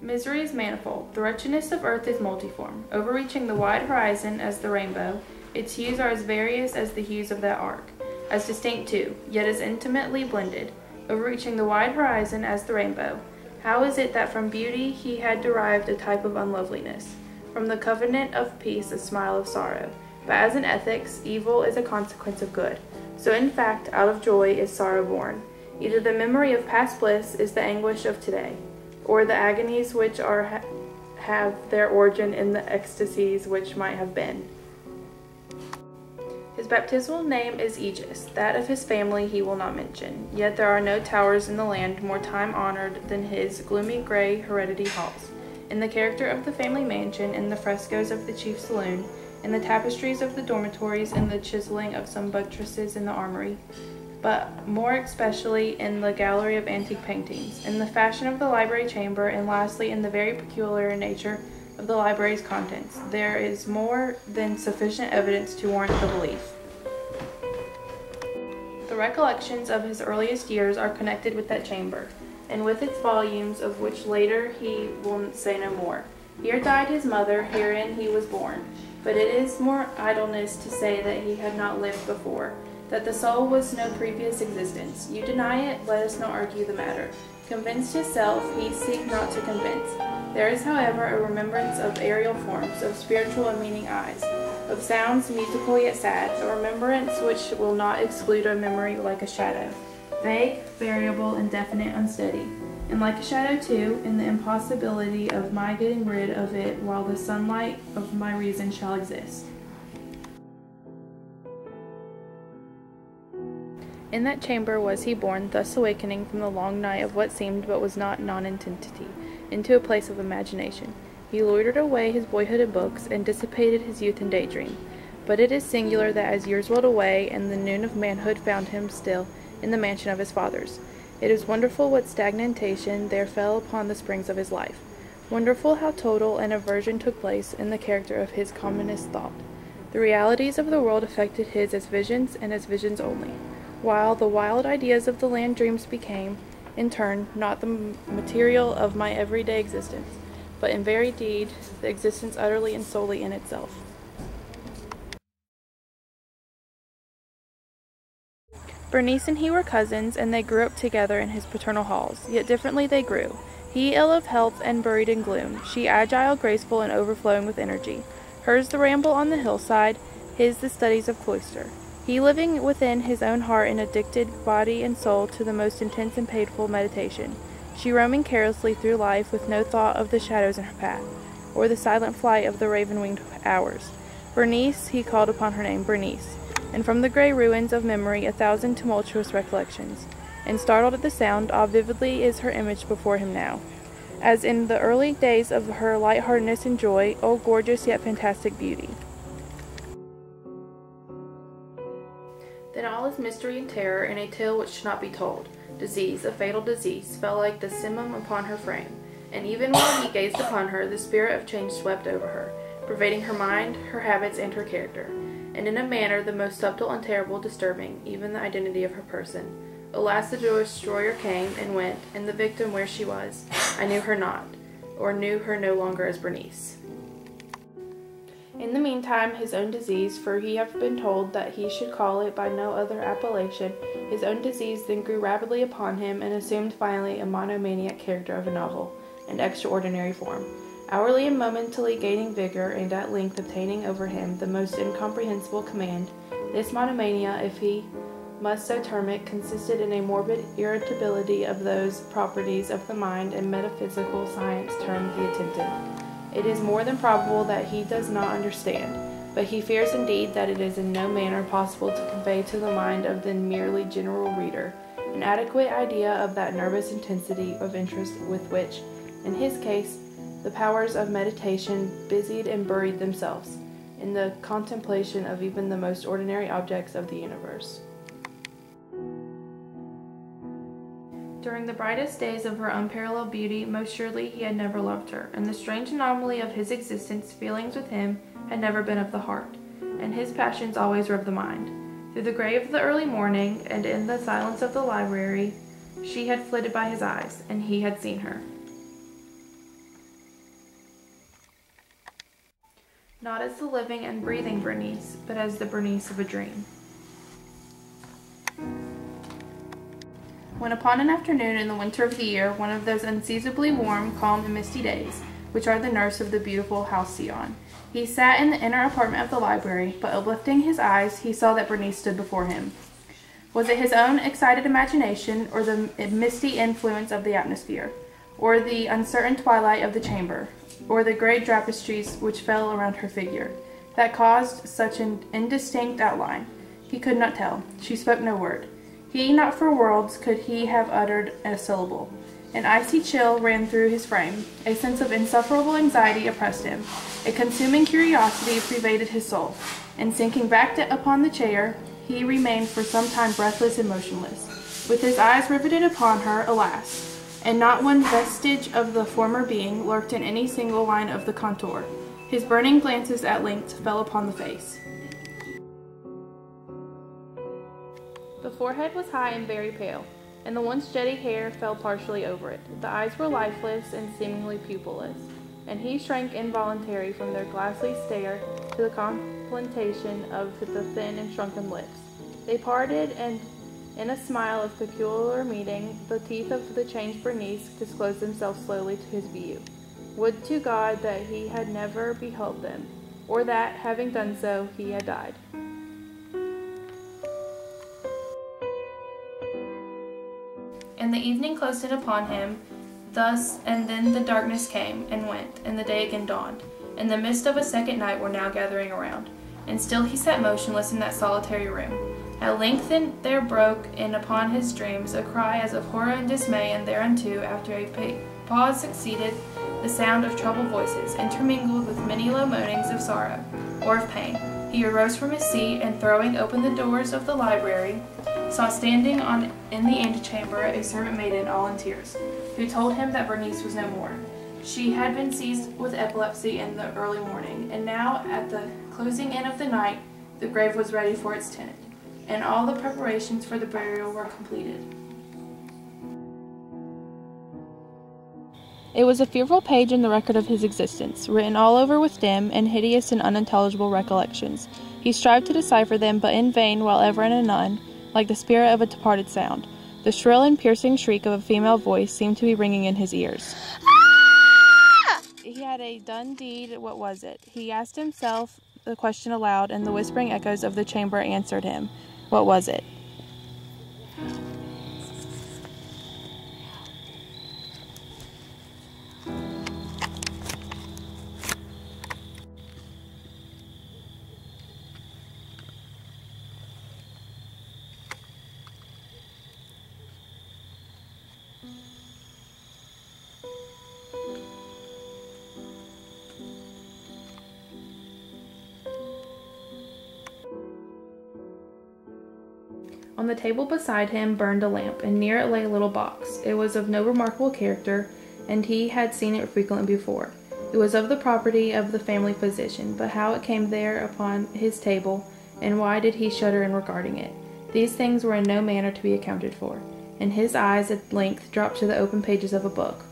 Misery is manifold. The wretchedness of earth is multiform, overreaching the wide horizon as the rainbow. Its hues are as various as the hues of that arc, as distinct too, yet as intimately blended, overreaching the wide horizon as the rainbow. How is it that from beauty he had derived a type of unloveliness, from the covenant of peace a smile of sorrow? But as in ethics, evil is a consequence of good. So in fact, out of joy is sorrow born. Either the memory of past bliss is the anguish of today, or the agonies which have their origin in the ecstasies which might have been. His baptismal name is Aegis. That of his family he will not mention. Yet there are no towers in the land more time-honored than his gloomy gray heredity halls. In the character of the family mansion, in the frescoes of the chief saloon, in the tapestries of the dormitories, in the chiseling of some buttresses in the armory, but more especially in the gallery of antique paintings, in the fashion of the library chamber, and lastly in the very peculiar nature of the library's contents, there is more than sufficient evidence to warrant the belief. The recollections of his earliest years are connected with that chamber, and with its volumes, of which later he will say no more. Here died his mother, herein he was born. But it is more idleness to say that he had not lived before, that the soul was no previous existence. You deny it, let us not argue the matter. Convinced himself, he seek not to convince. There is, however, a remembrance of aerial forms, of spiritual and meaning eyes, of sounds musical yet sad, a remembrance which will not exclude a memory like a shadow, vague, variable, indefinite, unsteady, and like a shadow too, in the impossibility of my getting rid of it while the sunlight of my reason shall exist. In that chamber was he born, thus awakening from the long night of what seemed but was not nonentity, into a place of imagination. He loitered away his boyhood in books, and dissipated his youth in daydream. But it is singular that as years rolled away, and the noon of manhood found him still in the mansion of his fathers, it is wonderful what stagnation there fell upon the springs of his life. Wonderful how total an aversion took place in the character of his commonest thought. The realities of the world affected his as visions, and as visions only, while the wild ideas of the land dreams became, in turn, not the material of my everyday existence, but in very deed the existence utterly and solely in itself. Berenice and he were cousins, and they grew up together in his paternal halls, yet differently they grew. He ill of health and buried in gloom, she agile, graceful, and overflowing with energy. Hers the ramble on the hillside, his the studies of cloister. He living within his own heart and addicted body and soul to the most intense and painful meditation. She roaming carelessly through life with no thought of the shadows in her path, or the silent flight of the raven-winged hours. Berenice, he called upon her name, Berenice, and from the gray ruins of memory a thousand tumultuous recollections, and startled at the sound, all vividly is her image before him now, as in the early days of her lightheartedness and joy, oh gorgeous yet fantastic beauty. Then all is mystery and terror, and a tale which should not be told. Disease, a fatal disease, fell like the simum upon her frame, and even while he gazed upon her, the spirit of change swept over her, pervading her mind, her habits, and her character, and in a manner the most subtle and terrible, disturbing even the identity of her person. Alas, the destroyer came and went, and the victim where she was, I knew her not, or knew her no longer as Berenice. In the meantime, his own disease, for he had been told that he should call it by no other appellation, his own disease then grew rapidly upon him, and assumed finally a monomaniac character of a novel and extraordinary form, hourly and momently gaining vigor, and at length obtaining over him the most incomprehensible command. This monomania, if he must so term it, consisted in a morbid irritability of those properties of the mind and metaphysical science termed the attentive. It is more than probable that he does not understand, but he fears indeed that it is in no manner possible to convey to the mind of the merely general reader an adequate idea of that nervous intensity of interest with which, in his case, the powers of meditation busied and buried themselves in the contemplation of even the most ordinary objects of the universe. During the brightest days of her unparalleled beauty, most surely he had never loved her, and the strange anomaly of his existence, feelings with him had never been of the heart, and his passions always were of the mind. Through the gray of the early morning, and in the silence of the library, she had flitted by his eyes, and he had seen her. not as the living and breathing Berenice, but as the Berenice of a dream. When upon an afternoon in the winter of the year, one of those unseasonably warm, calm, and misty days, which are the nurse of the beautiful Halcyon, he sat in the inner apartment of the library, but uplifting his eyes, he saw that Berenice stood before him. Was it his own excited imagination, or the misty influence of the atmosphere, or the uncertain twilight of the chamber, or the great tapestries which fell around her figure, that caused such an indistinct outline? He could not tell. She spoke no word. He, not for worlds, could he have uttered a syllable. An icy chill ran through his frame. A sense of insufferable anxiety oppressed him. A consuming curiosity pervaded his soul. And sinking back upon the chair, he remained for some time breathless and motionless, with his eyes riveted upon her. Alas! And not one vestige of the former being lurked in any single line of the contour. His burning glances at length fell upon the face. The forehead was high and very pale, and the once jetty hair fell partially over it. The eyes were lifeless and seemingly pupilless, and he shrank involuntarily from their glassy stare to the contemplation of the thin and shrunken lips. They parted, and in a smile of peculiar meaning, the teeth of the changed Berenice disclosed themselves slowly to his view. Would to God that he had never beheld them, or that, having done so, he had died. And the evening closed in upon him, thus, and then the darkness came and went, and the day again dawned, and the mist of a second night were now gathering around, and still he sat motionless in that solitary room. At length there broke in upon his dreams a cry as of horror and dismay, and thereunto, after a pause, succeeded the sound of troubled voices, intermingled with many low moanings of sorrow or of pain. He arose from his seat, and throwing open the doors of the library, saw standing in the antechamber a servant maiden all in tears, who told him that Berenice was no more. She had been seized with epilepsy in the early morning, and now, at the closing in of the night, the grave was ready for its tenant, and all the preparations for the burial were completed. It was a fearful page in the record of his existence, written all over with dim and hideous and unintelligible recollections. He strived to decipher them, but in vain, while ever and anon, like the spirit of a departed sound, the shrill and piercing shriek of a female voice seemed to be ringing in his ears. He had a done deed. What was it? He asked himself the question aloud, and the whispering echoes of the chamber answered him. What was it? On the table beside him burned a lamp, and near it lay a little box. It was of no remarkable character, and he had seen it frequently before. It was of the property of the family physician, but how it came there upon his table, and why did he shudder in regarding it? These things were in no manner to be accounted for, and his eyes at length dropped to the open pages of a book.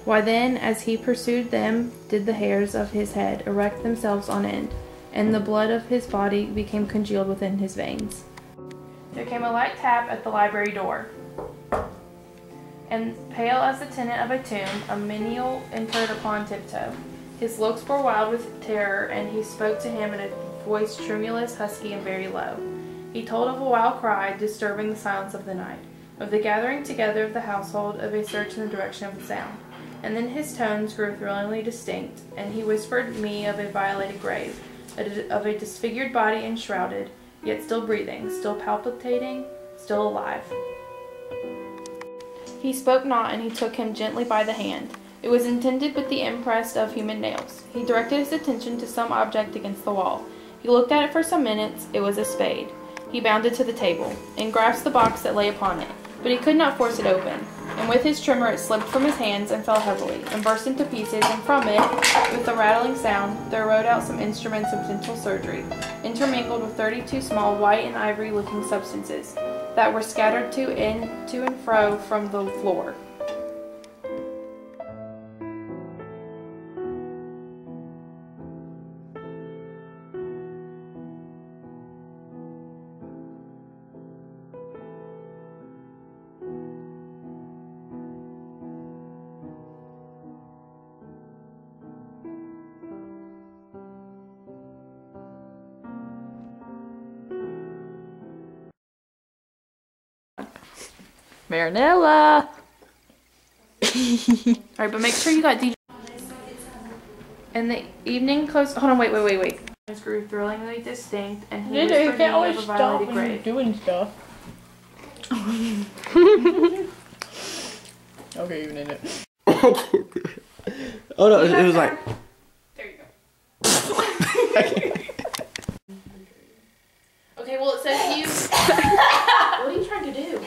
Why then, as he pursued them, did the hairs of his head erect themselves on end, and the blood of his body became congealed within his veins. There came a light tap at the library door, and pale as the tenant of a tomb, a menial entered upon tiptoe. His looks were wild with terror, and he spoke to him in a voice tremulous, husky, and very low. He told of a wild cry disturbing the silence of the night, of the gathering together of the household, of a search in the direction of the sound. And then his tones grew thrillingly distinct, and he whispered me of a violated grave, of a disfigured body enshrouded, yet still breathing, still palpitating, still alive. He spoke not, and he took him gently by the hand. It was intended with the impress of human nails. He directed his attention to some object against the wall. He looked at it for some minutes. It was a spade. He bounded to the table, and grasped the box that lay upon it, but he could not force it open, and with his tremor it slipped from his hands and fell heavily, and burst into pieces, and from it, with a rattling sound, there rode out some instruments of dental surgery, intermingled with 32 small white and ivory-looking substances, that were scattered to and fro from the floor. Marinella. Alright, but make sure you got DJ. And the evening close. Hold on, wait. It grew thrillingly distinct, and he whispered You can't always of a stop violated when you're grave. doing stuff. Okay, you need it. Oh no, it was like. There you go. Okay, well it says you. What are you trying to do?